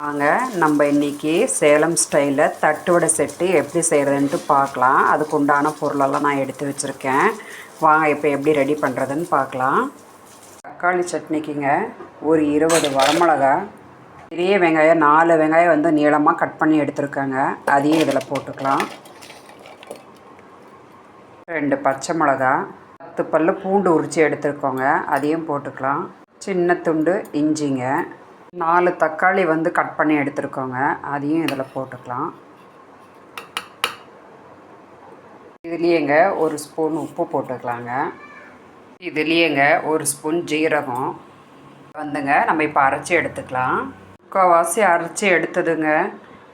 வாங்க நம்ம இன்றைக்கி சேலம் ஸ்டைலில் தட்டு வடை செட்டு எப்படி செய்கிறதுன்ட்டு பார்க்கலாம். அதுக்கு உண்டான பொருளெல்லாம் நான் எடுத்து வச்சுருக்கேன். வாங்க இப்போ எப்படி ரெடி பண்ணுறதுன்னு பார்க்கலாம். தக்காளி சட்னிக்குங்க ஒரு 20 வரமிளகா, பெரிய வெங்காயம் 4 வெங்காயம் வந்து நீளமாக கட் பண்ணி எடுத்துருக்காங்க. அதையும் இதில் போட்டுக்கலாம். 2 பச்சை மிளகா, 10 பல் பூண்டு உரித்து எடுத்துருக்கோங்க, அதையும் போட்டுக்கலாம். சின்ன துண்டு இஞ்சிங்க, 4 தக்காளி வந்து கட் பண்ணி எடுத்துருக்கோங்க, அதையும் இதில் போட்டுக்கலாம். இதுலேயேங்க ஒரு ஸ்பூன் உப்பு போட்டுக்கலாங்க. இதுலேயேங்க ஒரு ஸ்பூன் ஜீரகம் வந்துங்க நம்ம இப்போ அரைச்சி எடுத்துக்கலாம். முக்கால்வாசி அரைச்சி எடுத்ததுங்க.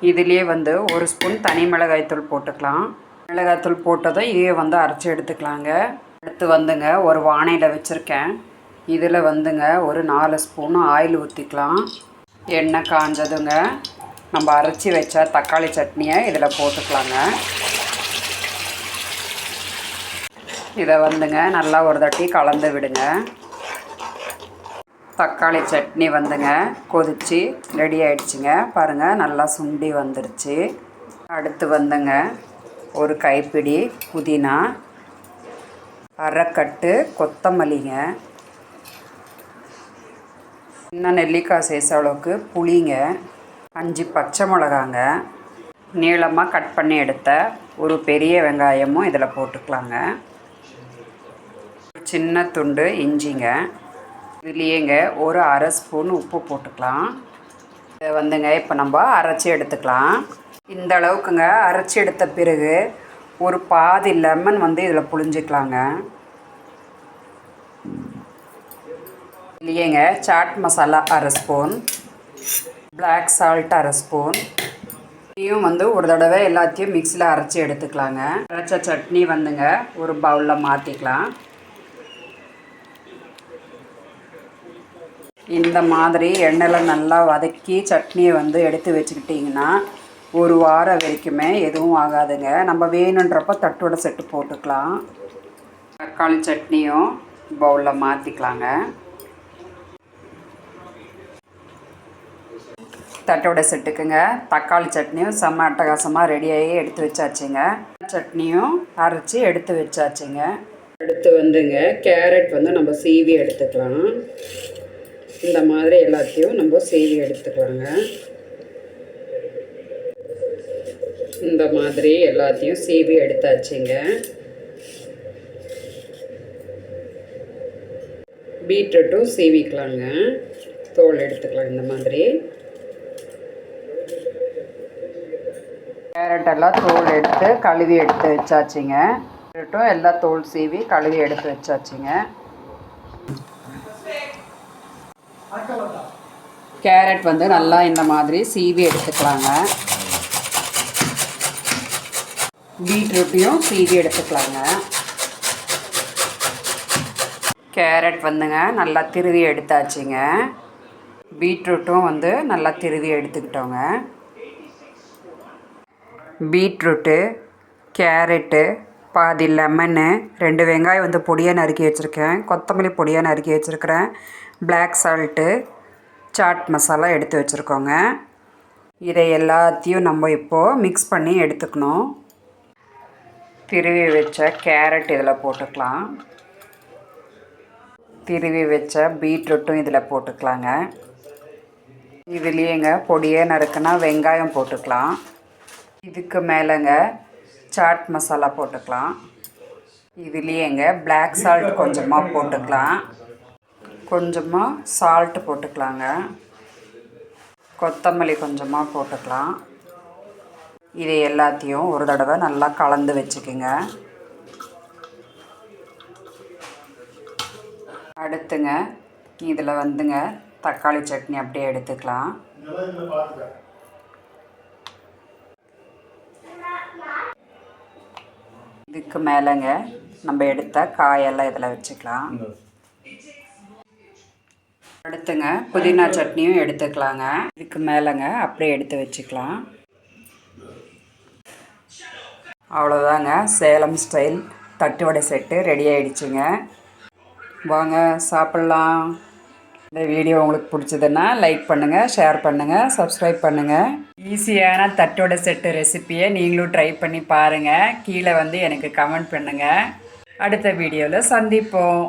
இதுலேயே வந்து ஒரு ஸ்பூன் தனி மிளகாய்த்தூள் போட்டுக்கலாம். மிளகாய்த்தூள் போட்டதும் இதையே வந்து அரைச்சி எடுத்துக்கலாங்க. அடுத்து வந்துங்க ஒரு வாணையில் வச்சுருக்கேன். இதில் வந்துங்க ஒரு 4 ஸ்பூன் ஆயில் ஊற்றிக்கலாம். எண்ணெய் காஞ்சதுங்க நம்ம அரைச்சி வச்ச தக்காளி சட்னியை இதில் போட்டுக்கலாங்க. இதை வந்துங்க நல்லா ஒரு தட்டி கலந்து விடுங்க. தக்காளி சட்னி வந்துங்க கொதித்து ரெடி ஆகிடுச்சிங்க. பாருங்கள் நல்லா சுண்டி வந்துடுச்சு. அடுத்து வந்துங்க ஒரு கைப்பிடி புதினா, அரைக்கட்டு கொத்தமல்லிங்க, இன்னும் நெல்லிக்காய் சைஸ் அளவுக்கு புளிங்க, 5 பச்சை மிளகாங்க, நீளமாக கட் பண்ணி எடுத்த ஒரு பெரிய வெங்காயமும் இதில் போட்டுக்கலாங்க. சின்ன துண்டு இஞ்சிங்க, இதுலேயேங்க ஒரு அரை ஸ்பூன் உப்பு போட்டுக்கலாம். இதை வந்துங்க இப்போ நம்ம அரைச்சி எடுத்துக்கலாம். இந்த அளவுக்குங்க அரைச்சி எடுத்த பிறகு ஒரு பாதி லெமன் வந்து இதில் புழிஞ்சிக்கலாங்க. இல்லையேங்க சாட் மசாலா அரை ஸ்பூன், பிளாக் சால்ட் அரை ஸ்பூன், இதையும் வந்து ஒரு தடவை எல்லாத்தையும் மிக்ஸியில் அரைச்சி எடுத்துக்கலாங்க. அரைச்ச சட்னி வந்துங்க ஒரு பவுலில் மாற்றிக்கலாம். இந்த மாதிரி எண்ணெயில் நல்லா வதக்கி சட்னியை வந்து எடுத்து வச்சுக்கிட்டிங்கன்னா ஒரு வாரம் வரைக்குமே எதுவும் ஆகாதுங்க. நம்ம வேணுன்றப்போ தட்டோட செட்டு போட்டுக்கலாம். தக்காளி சட்னியும் பவுலில் மாற்றிக்கலாங்க. தட்டோட செட்டுக்குங்க தக்காளி சட்னியும் செம்ம அட்டகாசமாக ரெடியாகி எடுத்து வச்சாச்சுங்க. சட்னியும் அரைச்சி எடுத்து வச்சாச்சுங்க. அடுத்து வந்துங்க கேரட் வந்து நம்ம சீவி எடுத்துக்கலாம். இந்த மாதிரி எல்லாத்தையும் நம்ம சீவி எடுத்துக்கலாங்க. இந்த மாதிரி எல்லாத்தையும் சீவி எடுத்தாச்சுங்க. பீட்ரூட்டும் சீவிக்கலாங்க, தோல் எடுத்துக்கலாம். இந்த மாதிரி கேரட்டெல்லாம் தோல் எடுத்து கழுவி எடுத்து வச்சாச்சுங்க. பீட்ரூட்டும் எல்லாம் தோல் சீவி கழுவி எடுத்து வச்சாச்சுங்க. கேரட் வந்து நல்லா இந்த மாதிரி சீவி எடுத்துக்கலாங்க. பீட்ரூட்டையும் சீவி எடுத்துக்கலாங்க. கேரட் வந்துங்க நல்லா திருவி எடுத்தாச்சுங்க. பீட்ரூட்டும் வந்து நல்லா திருவி எடுத்துக்கிட்டோங்க. பீட்ரூட்டு, கேரட்டு, பாதி லெமனு, 2 வெங்காயம் வந்து பொடியாக நறுக்கி வச்சுருக்கேன், கொத்தமல்லி பொடியாக நறுக்கி வச்சுருக்கிறேன், பிளாக் சால்ட்டு, சாட் மசாலா எடுத்து வச்சுருக்கோங்க. இதை எல்லாத்தையும் நம்ம இப்போது மிக்ஸ் பண்ணி எடுத்துக்கணும். திருவி வச்ச கேரட் இதில் போட்டுக்கலாம். திருவி வச்ச பீட்ரூட்டும் இதில் போட்டுக்கலாங்க. இதுலேயேங்க பொடியாக நறுக்குனா வெங்காயம் போட்டுக்கலாம். இதுக்கு மேலேங்க சாட் மசாலா போட்டுக்கலாம். இதுலேயேங்க பிளாக் சால்ட் கொஞ்சமாக போட்டுக்கலாம். கொஞ்சமாக சால்ட்டு போட்டுக்கலாங்க. கொத்தமல்லி கொஞ்சமாக போட்டுக்கலாம். இதை எல்லாத்தையும் ஒரு தடவை நல்லா கலந்து வச்சுக்குங்க. அடுத்துங்க இதில் வந்துங்க தக்காளி சட்னி அப்படியே எடுத்துக்கலாம். இதுக்கு மேலேங்க நம்ம எடுத்த காயெல்லாம் இதில் வச்சுக்கலாம். அடுத்துங்க புதினா சட்னியும் எடுத்துக்கலாங்க. இதுக்கு மேலேங்க அப்படியே எடுத்து வச்சுக்கலாம். அவ்வளோதாங்க சேலம் ஸ்டைல் தட்டு வடை செட்டு ரெடி ஆகிடுச்சுங்க. வாங்க சாப்பிட்லாம். இந்த வீடியோ உங்களுக்கு பிடிச்சதுன்னா லைக் பண்ணுங்கள், ஷேர் பண்ணுங்கள், சப்ஸ்கிரைப் பண்ணுங்கள். ஈஸியான தட்டோட செட்டு ரெசிப்பியை நீங்களும் ட்ரை பண்ணி பாருங்கள். கீழே வந்து எனக்கு கமெண்ட் பண்ணுங்கள். அடுத்த வீடியோவில் சந்திப்போம்.